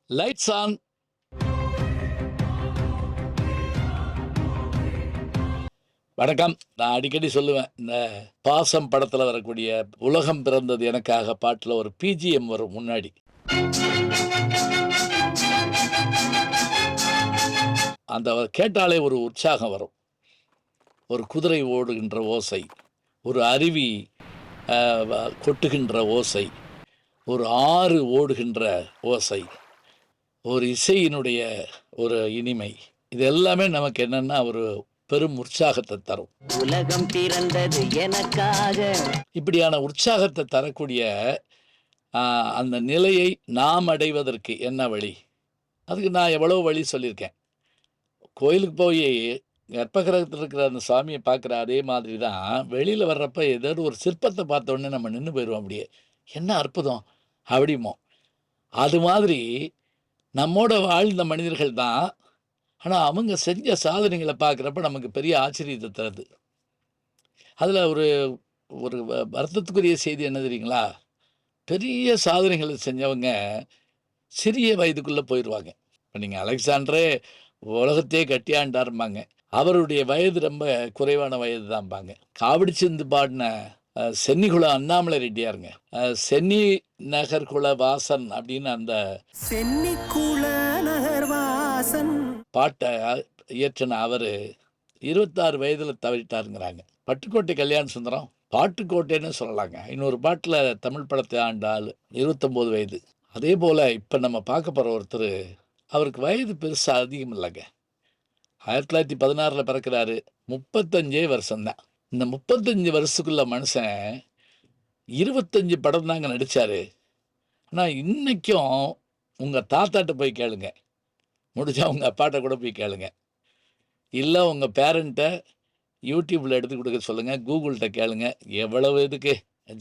Lights on. வணக்கம். நான் அடிக்கடி சொல்லுவேன், இந்த பாசம் படத்தில் வரக்கூடிய உலகம் பிறந்தது எனக்காக பாட்டில் ஒரு பிஜிஎம் வரும் முன்னாடி. அந்த கேட்டாலே ஒரு உற்சாகம் வரும். ஒரு குதிரை ஓடுகின்ற ஓசை, ஒரு அருவி கொட்டுகின்ற ஓசை, ஒரு ஆறு ஓடுகின்ற ஓசை, ஒரு இசையினுடைய ஒரு இனிமை, இது எல்லாமே நமக்கு என்னன்னா ஒரு பெரும் உற்சாகத்தை தரும். உலகம் பிறந்தது எனக்காக. இப்படியான உற்சாகத்தை தரக்கூடிய அந்த நிலையை நாம் அடைவதற்கு என்ன வழி? அதுக்கு நான் எவ்வளோ வழி சொல்லியிருக்கேன். கோயிலுக்கு போய் கர்ப்பகிரகத்தில் இருக்கிற அந்த சாமியை பார்க்குற அதே மாதிரி தான் வெளியில் வர்றப்ப ஏதாவது ஒரு சிற்பத்தை பார்த்த உடனே நம்ம நின்று போயிடுவோம். அப்படியே என்ன அற்புதம் அப்படிமோ. அது மாதிரி நம்மோட வாழ்ந்த மனிதர்கள் தான். ஆனால் அவங்க செஞ்ச சாதனைகளை பார்க்குறப்ப நமக்கு பெரிய ஆச்சரியத்தை தருது. அதில் ஒரு ஒரு வருத்தத்துக்குரிய செய்தி என்ன தெரியுங்களா? பெரிய சாதனைகளை செஞ்சவங்க சிறிய வயதுக்குள்ளே போயிடுவாங்க. இப்போ நீங்கள் அலெக்சாண்டரே உலகத்தையே கட்டியாண்டாரும்பாங்க, அவருடைய வயது ரொம்ப குறைவான வயது தான்பாங்க. காவடி சிந்து பாடின சென்னிகுல அண்ணாமலை ரெட்டியாருங்க, சென்னி நகர் குல வாசன் அப்படின்னு அந்த சென்னிக்குல நகர் வாசன் பாட்டை இயற்றின அவர் 26 வயதில் தவறிட்டாருங்கிறாங்க. பட்டுக்கோட்டை கல்யாண சுந்தரம் பாட்டுக்கோட்டைன்னு சொல்லலாங்க. இன்னொரு பாட்டில் தமிழ் படத்தை ஆண்டால் 29 வயது. அதே போல் இப்போ நம்ம பார்க்க போகிற ஒருத்தர், அவருக்கு வயது பெருசாக அதிகம் இல்லைங்க. 1916 பிறக்கிறாரு, 35 வருஷம்தான். இந்த 35 வருஷத்துக்குள்ள மனுஷன் 25 படம் தாங்க நடித்தார். ஆனால் இன்றைக்கும் உங்கள் தாத்தாட்ட போய் கேளுங்க, முடிஞ்சா உங்கள் அப்பாட்ட கூட போய் கேளுங்க, இல்லை உங்கள் பேரண்ட்டை யூடியூப்பில் எடுத்து கொடுக்க சொல்லுங்கள், கூகுள்கிட்ட கேளுங்க. எவ்வளவு இதுக்கு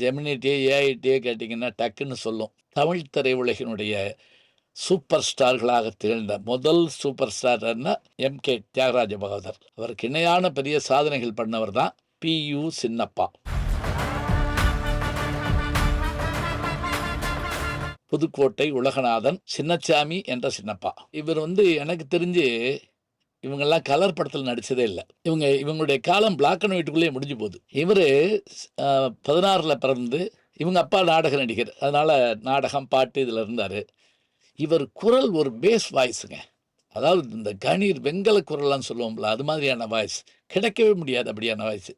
ஜெமினிட்டியே ஏஐட்டியே கேட்டிங்கன்னா டக்குன்னு சொல்லும். தமிழ் திரையுலகினுடைய சூப்பர் ஸ்டார்களாக திகழ்ந்த முதல் சூப்பர் ஸ்டார்னா எம்கே தியாகராஜ பகவதர். அவருக்கு இணையான பெரிய சாதனைகள் பண்ணவர் தான் PU சின்னப்பா. புதுக்கோட்டை உலகநாதன் சின்னச்சாமி என்ற சின்னப்பா. இவர் எனக்கு தெரிஞ்சு இவங்கெல்லாம் கலர் படத்தில் நடித்ததே இல்லை. இவங்களுடைய காலம் பிளாக் அண்ட் ஒயிட்டுக்குள்ளேயே முடிஞ்சு போகுது. இவர் 16 பிறந்து, இவங்க அப்பா நாடக நடிகர், அதனால் நாடகம் பாட்டு இதில் இருந்தார். இவர் குரல் ஒரு பேஸ் வாய்ஸுங்க. அதாவது இந்த கணீர் வெங்கல குரல்லாம் சொல்லுவோம்ல, அது மாதிரியான வாய்ஸ் கிடைக்கவே முடியாது. அப்படியான வாய்ஸ்.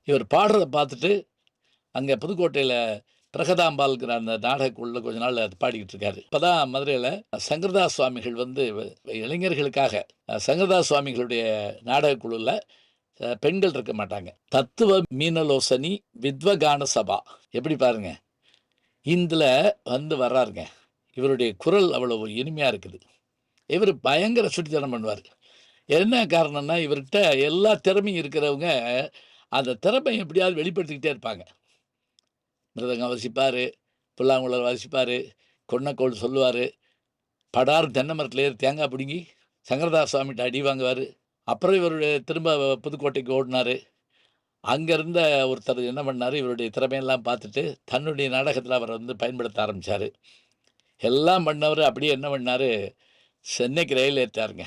இவர் பாடுறதை பார்த்துட்டு அங்கே புதுக்கோட்டையில் பிரகதாம்பாளுங்கிற அந்த நாடகக்குள்ள கொஞ்ச நாள் அது பாடிக்கிட்டு இருக்காரு. இப்போ தான் மதுரையில் சங்கரதாஸ் சுவாமிகள் இளைஞர்களுக்காக சங்கரதாஸ் சுவாமிகளுடைய நாடகக்குழுவில் பெண்கள் இருக்க மாட்டாங்க. தத்துவ மீனலோசனி வித்வகான சபா, எப்படி பாருங்க, இதில் வர்றாருங்க. இவருடைய குரல் அவ்வளவு இனிமையாக இருக்குது. இவர் பயங்கர சுட்டித்தனம் பண்ணுவார். என்ன காரணம்னா, இவர்கிட்ட எல்லா திறமையும் இருக்கிறவங்க அந்த திறமை எப்படியாவது வெளிப்படுத்திக்கிட்டே இருப்பாங்க. மிருதங்கம் வாசிப்பார், புல்லாங்குழல் வாசிப்பார், கொன்னக்கோள் சொல்லுவார், படார் தென்னை மரத்தில் ஏறி தேங்காய் பிடுங்கி சங்கரதாஸ் சுவாமிகிட்ட அடி வாங்குவார். அப்புறம் இவருடைய திரும்ப புதுக்கோட்டைக்கு ஓடினார். அங்கே இருந்த ஒருத்தர் என்ன பண்ணார், இவருடைய திறமையெல்லாம் பார்த்துட்டு தன்னுடைய நாடகத்தில் அவர் பயன்படுத்த ஆரம்பித்தார். எல்லாம் பண்ணவர். அப்படியே என்ன பண்ணார், சென்னைக்கு ரயில் ஏற்றாருங்க.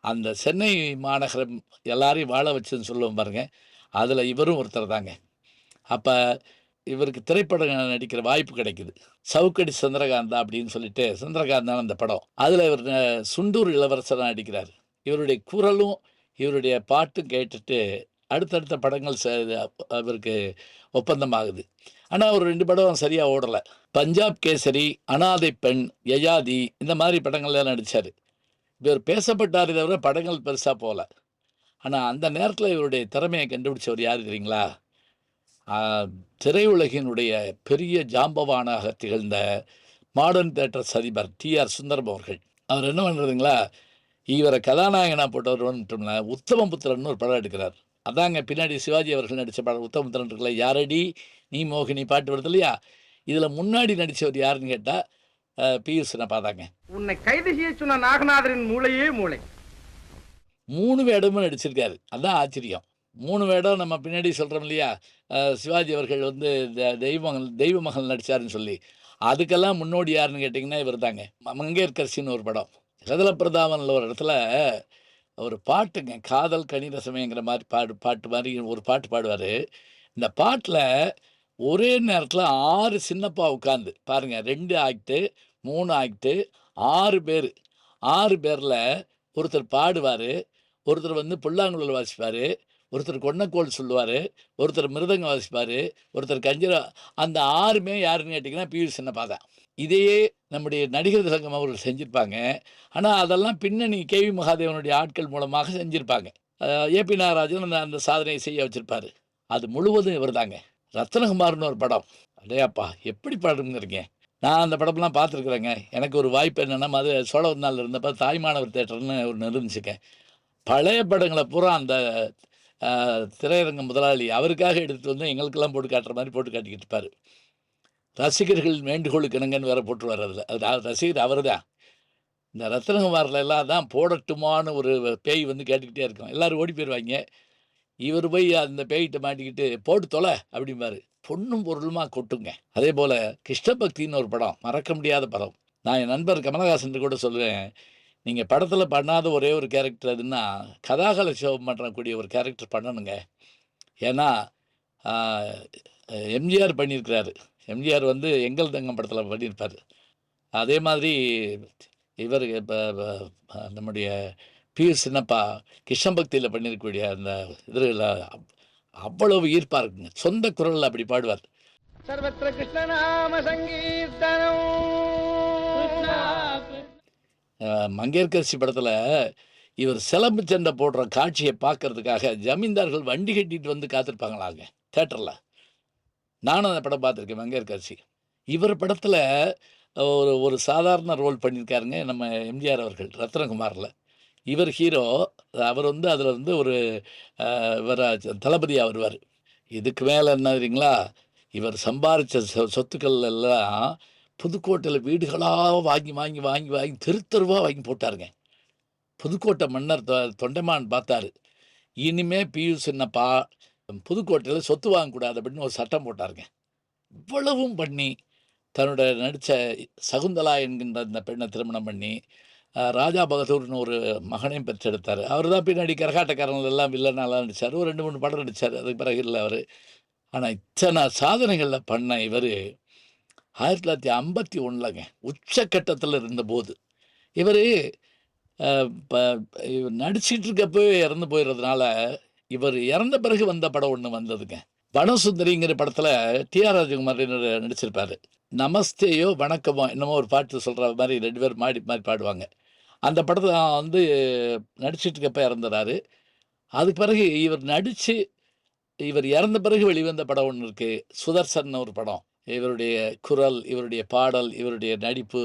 அந்த சென்னை மாநகரம் எல்லாரையும் வாழ வச்சுன்னு சொல்லுவோம் பாருங்க, அதில் இவரும் ஒருத்தர் தாங்க. அப்போ இவருக்கு திரைப்படம் நடிக்கிற வாய்ப்பு கிடைக்குது. சவுக்கடி சந்திரகாந்தா அப்படின்னு சொல்லிட்டு, சந்திரகாந்தான் அந்த படம், அதில் இவர் சுண்டூர் இளவரசராக நடிக்கிறார். இவருடைய குரலும் இவருடைய பாட்டும் கேட்டுட்டு அடுத்தடுத்த படங்கள் அவருக்கு ஒப்பந்தமாகுது. ஆனால் ஒரு 2 படம் சரியாக ஓடலை. பஞ்சாப் கேசரி, அனாதை பெண், யயாதி, இந்த மாதிரி படங்கள்லாம் நடித்தார். இவர் பேசப்பட்டார், தவிர படங்கள் பெருசாக போகல. ஆனால் அந்த நேரத்தில் இவருடைய திறமையை கண்டுபிடிச்சவர் யார் தெரியுங்களா? திரையுலகினுடைய பெரிய ஜாம்பவானாக திகழ்ந்த மாடர்ன் தியேட்டர்ஸ் அதிபர் TR சுந்தரம் அவர்கள். அவர் என்ன பண்ணுறதுங்களா, இவரை கதாநாயகனாக போட்டவர் உத்தமபுத்திரன் ஒரு படம் எடுக்கிறார். அதாங்க பின்னாடி சிவாஜி அவர்கள் நடித்த படம் உத்தமபுத்திரன் இருக்குல்ல, யாரடி நீ மோகினி பாட்டு வருது இல்லையா, இதில் முன்னாடி நடித்தவர் யாருன்னு கேட்டால் PU சின்னப்பா தாங்க. உன்னை கைது செய்ய சொன்ன நாகநாதரின் மூளையே மூளை. 3 வேடமும் நடிச்சிருக்காரு. அதான் ஆச்சரியம். 3 வேடம் நம்ம பின்னாடி சொல்றோம் இல்லையா? சிவாஜி அவர்கள் வந்து தெய்வ மகள் நடிச்சாருன்னு சொல்லி. அதுக்கெல்லாம் முன்னோடி யாருன்னு கேட்டீங்கன்னா, இவர் தாங்க. மங்கையர்க்கரசின்னு ஒரு படம். ரதல பிரதாபன்ல ஒரு இடத்துல ஒரு பாட்டுங்க. காதல் கனிரசமேங்கிற மாரி பாட்டு மாரி ஒரு பாட்டு பாடுவாரு. இந்த பாட்டுல ஒரே நேரத்துல 6 சின்னப்பா உட்கார்ந்து பாருங்க 2 ஆக்ட்டு, 3 ஆக்ட்டு, 6 பேரு. 6 பேர்ல ஒருத்தர் பாடுவாரு, ஒருத்தர் வந்து புல்லாங்குழல் வாசிப்பாரு, ஒருத்தர் கொன்னக்கோல் சொல்லுவாரு, ஒருத்தர் மிருதங்கம் வாசிப்பாரு, ஒருத்தர் கஞ்சிரா அந்த 6மே யாருன்னு கேட்டீங்கன்னா, பி.வி. சின்னப்பா தான். இதையே நம்முடைய நடிகர் சங்கம் அவர்கள் செஞ்சிருப்பாங்க. ஆனா, அதெல்லாம் பின்னணி கே.வி. மகாதேவனுடைய ஆட்கள் மூலமாக செஞ்சிருப்பாங்க. அ ஏ.பி. நாகராஜன் அந்த சாதனைய செய்ய வச்சிருப்பாரு. அது முழுவதும் இவர்தாங்க. ரத்தினகுமார்ன்னு ஒரு படம். அடேயப்பா! எப்படி பாடுங்கிறீங்க? நான் அந்த படம்லாம் பார்த்துருக்குறேங்க. எனக்கு ஒரு வாய்ப்பு என்னன்னா, சோழவந்தான் இருந்தப்ப தாய்மானவர் தியேட்டர்ன்னு ஒண்ணு இருந்துச்சுங்க. பழைய படங்கள பூரா அந்த அ திரையரங்க முதலாளி அவருக்காக எடுத்துட்டு வந்து எங்களுக்கெல்லாம் போட்டு காட்டுற மாரி போட்டு காட்டிக்கிட்டு இருப்பாரு. ரசிகர்கள் வேண்டுகோளுக்கு இணங்கன்னு வேற போட்டுருவாரு அதுல. அது ரசிகர் அவரு தான். இந்த ரத்தினகுமார்ல எல்லாம் தான் போடட்டுமான்னு ஒரு பேய் வந்து கேட்டுக்கிட்டே இருக்கும். எல்லாரும் ஓடி போயிருவாய்ங்க. இவரு போய் அந்த பேய்ட்ட மாட்டிக்கிட்டு, "போட்டு தொல" அப்படிம்பாரு. பொன்னும் பொருளுமா கொட்டுங்க. அதேபோல கிருஷ்ண பக்தின்னு ஒரு படம். மறக்க முடியாத படம். நான் என் நண்பர் கமலஹாசன்ட்ட கூட சொல்லுவேன், "நீங்க படத்துல பண்ணாத ஒரே ஒரு கேரக்டர் எதுன்னா, கதாகலட்சேபம் பண்ணக்கூடிய ஒரு கேரக்டர் பண்ணணுங்க." ஏன்னா, ஆ எம்ஜிஆர் பண்ணியிருக்கிறாரு. எம்ஜிஆர் வந்து எங்கள் தங்கம் படத்துல பண்ணியிருப்பாரு. அதே மாதிரி இவரு இப்ப நம்முடைய பி.எஸ். சின்னப்பா கிருஷ்ண பக்தியில பண்ணியிருக்கக்கூடிய அந்த இதுல அவ்வளவு ஈர்ப்பா இருக்குங்க. சொந்த குரல்ல அப்படி பாடுவார். சர்வத்திர கிருஷ்ணநாம சங்கீர்த்தனம் மங்கையர்க்கரசி படத்துல இவர் சிலம்பு சண்டை போடுற காட்சிய பார்க்கறதுக்காக ஜமீன்தார்கள் வண்டி கட்டிட்டு வந்து காத்திருப்பாங்களாங்க தியேட்டர்ல. நானும் அந்த படம் பார்த்துருக்கேன் மங்கையர்க்கரசி. இவர் படத்துல ஒரு ஒரு சாதாரண ரோல் பண்ணியிருக்காருங்க நம்ம எம்ஜிஆர் அவர்கள் ரத்தினகுமார்ல. இவர் ஹீரோ. அவர் வந்து அதில வந்து ஒரு இவரா தளபதியா வருவாரு. இதுக்கு மேல என்ன தெரியுங்களா? இவர் சம்பாரிச்ச சொத்துக்கள் எல்லாம் புதுக்கோட்டையில வீடுகளா வாங்கி, வாங்கி, வாங்கி, வாங்கி தெரு தெருவா வாங்கி போட்டாருங்க. புதுக்கோட்டை மன்னர் தொண்டைமான் பார்த்தாரு. இனிமே பி.யு. சின்னப்பா புதுக்கோட்டையில சொத்து வாங்கக்கூடாது அப்படின்னு ஒரு சட்டம் போட்டாருங்க. இவ்வளவும் பண்ணி தன்னோட நடிச்ச சகுந்தலா என்கின்ற அந்த பெண்ண திருமணம் பண்ணி, ராஜா பகதூர்ன்னு ஒரு மகனையும் பெற்றெடுத்தாரு. அவரு தான் பின்னாடி கரகாட்டக்காரன்ல எல்லாம் வில்லனாலாம் நடிச்சாரு. ஒரு 2, 3 படம் நடிச்சாரு. அதுக்கு பிறகு இல்ல அவரு. ஆனா இத்தன சாதனைகள பண்ண இவரு 1951லங்க உச்சக்கட்டத்துல இருந்தபோது, இவரு அ ப இவர் நடிச்சிட்டு இருக்கப்பவே இறந்து போயிறதுனால, இவர் இறந்த பிறகு வந்த படம் ஒண்ணு வந்ததுங்க. வனசுந்தரிங்கிற படத்துல டி.ஆர். ராஜகுமார் நடிச்சிருப்பாரு. நமஸ்தேயோ, வணக்கமோ என்னமோ ஒரு பாட்டு சொல்ற மாரி 2 பேரும் மாறி மாறி பாடுவாங்க. அந்த படத்துல வந்து நடிச்சிட்டு இருக்கப்ப இறந்துறாரு. அதுக்கு பிறகு இவர் இறந்த பிறகு வெளிவந்த படம் ஒண்ணு இருக்கு. சுதர்சன்னு ஒரு படம். இவருடைய குரல், இவருடைய பாடல், இவருடைய நடிப்பு.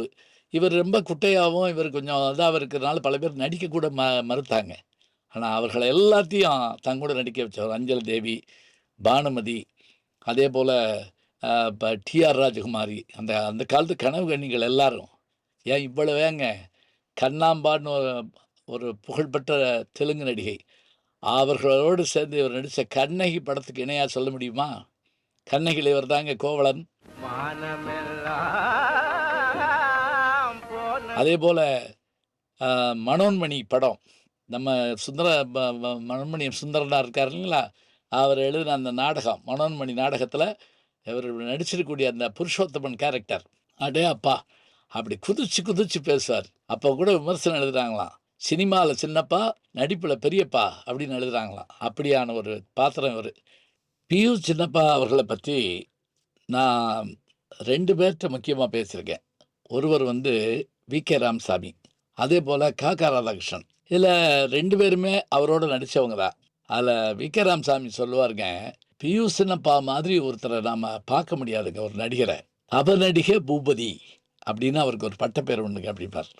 இவர் ரொம்ப குட்டையாவும், இவர் கொஞ்சம் இதாவும் இருக்கிறனால பல பேர் நடிக்க கூட மறுத்தாங்க. ஆனா அவர்கள எல்லாத்தையும் தங்கூட நடிக்க வச்சவர். அஞ்சல் தேவி, பானுமதி, அதேபோல இப்ப டி.ஆர். ராஜகுமாரி. அந்த அந்த காலத்து கனவு கன்னிகள் எல்லாரும். ஏன் இவ்வளவு ஏங்க கண்ணாம்பான்னு ஒரு புகழ்பெற்ற தெலுங்கு நடிகை. அவர்களோடு சேர்ந்து இவர் நடிச்ச கண்ணகி படத்துக்கு இணையா சொல்ல முடியுமா? கண்ணகில இவர் தாங்க கோவலன். வானமெல்லாம் போன அதேபோல அ மனோன்மணி படம். நம்ம சுந்தர ப ப மனோன்மணியம் சுந்தரனார் இருக்காரு இல்லைங்களா? அவர் எழுதின அந்த நாடகம், மனோன்மணி நாடகத்தில இவர் நடிச்சிருக்கக்கூடிய அந்த புருஷோத்தமன் கேரக்டர். அடே அப்பா! அப்படி குதிச்சு குதிச்சு பேசுவார். அப்போ கூட விமர்சனம் எழுதுறாங்களாம். சினிமால சின்னப்பா, நடிப்புல பெரியப்பா அப்படின்னு எழுதுறாங்களாம். அப்படியான ஒரு பாத்திரம் இவரு. பி.யு. சின்னப்பா அவர்கள பத்தி நான் 2 பேர்ட்ட முக்கியமா பேசியிருக்கேன். ஒருவர் வந்து வி.கே. ராமசாமி. அதேபோல க.க. ராதாகிருஷ்ணன். இதில 2 பேருமே அவரோட நடிச்சவங்க தான். அதில வி.கே. ராமசாமி சொல்லுவாருங்க, "பி.யு. சின்னப்பா மாதிரி ஒருத்தர நாம பார்க்க முடியாதுங்க ஒரு நடிகர. அபநடிக பூபதி" அப்படின்னு அவருக்கு ஒரு பட்டப்பேர் உண்டுங்க அப்படிம்பார்.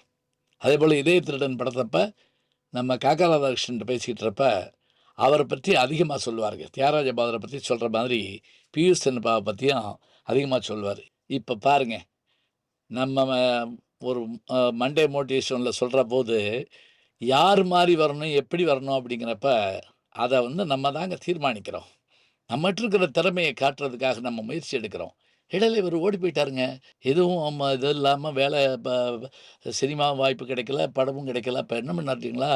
அதேபோல இதய திருடன் படத்தப்ப நம்ம க.க. ராதாகிருஷ்ணன்ட்ட பேசிக்கிட்டு இருப்ப, அவர பற்றி அதிகமா சொல்லுவாருங்க. தியாகராஜ பாதர பத்தி சொல்ற மாதிரி, பி.யு. சின்னப்பாவ பத்தியும் அதிகமா சொல்லுவாரு. இப்ப பாருங்க, நம்ம ஒரு மண்டே மோட்டிவேஷன்ல சொல்றபோது, யார் மாரி வரணும், எப்படி வரணும் அப்படிங்கிறப்ப, அதை நம்ம தாங்க தீர்மானிக்கிறோம். நம்மகிட்ட இருக்கிற திறமையை காட்டுறதுக்காக நம்ம முயற்சி எடுக்கிறோம். இடையில இவர் ஓடி போயிட்டாருங்க. எதுவும் இது இல்லாமல் வேலை சினிமா வாய்ப்பு கிடைக்கல, படமும் கிடைக்கல. அப்போ என்ன பண்ணாருங்களா,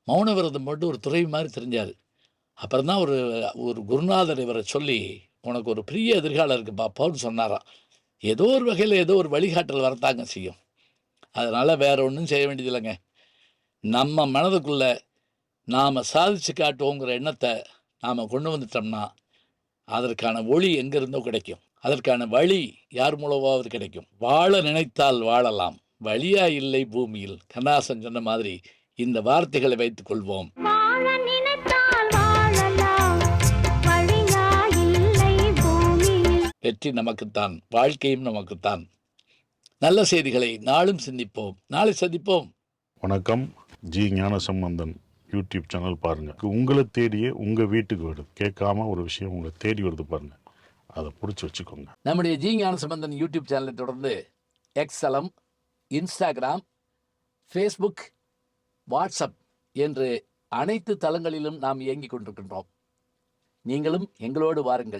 மௌன விரதம் போட்டு ஒரு துறவி மாதிரி தெரிஞ்சார். அப்புறம் தான் ஒரு ஒரு குருநாதர் இவரை சொல்லி, உனக்கு ஒரு பெரிய எதிர்காலம் இருக்குது பாப்பான்னு சொன்னாராம். ஏதோ ஒரு வகையில் ஏதோ ஒரு வழிகாட்டல் வரத்தாங்க செய்யும். அதனால் வேற ஒன்றும் செய்ய வேண்டியதில்லைங்க. நம்ம மனதுக்குள்ள நாம் சாதிச்சு காட்டுவோங்கிற எண்ணத்தை நாம் கொண்டு வந்துட்டோம்னா, அதற்கான ஒளி எங்கிருந்தோ கிடைக்கும். அதற்கான வழி யார் மூலமாவது கிடைக்கும். வாழ நினைத்தால் வாழலாம், வழியா இல்லை பூமியில். கண்ணாசன் சொன்ன மாதிரி இந்த வார்த்தைகளை வைத்துக் கொள்வோம். வாழ நினைத்தால் வாழலாம், வழியா இல்லை பூமியில். வெற்றி நமக்குத்தான், வாழ்க்கையும் நமக்குத்தான். நல்ல செய்திகளை நாளும் சிந்திப்போம். நாளை சந்திப்போம். வணக்கம். ஜி ஞானசம்பந்தன் யூடியூப் சேனல் பாருங்கள். உங்களை தேடியே உங்கள் வீட்டுக்கு வருது. கேட்காம ஒரு விஷயம் உங்களை தேடி வருது பாருங்கள், அதை பிடிச்சி வச்சுக்கோங்க. நம்முடைய ஜி ஞானசம்பந்தன் யூடியூப் சேனலை தொடர்ந்து எக்ஸலம், இன்ஸ்டாகிராம், ஃபேஸ்புக், வாட்ஸ்அப் என்று அனைத்து தளங்களிலும் நாம் இயங்கிக் கொண்டிருக்கின்றோம். நீங்களும் எங்களோடு வாருங்கள்.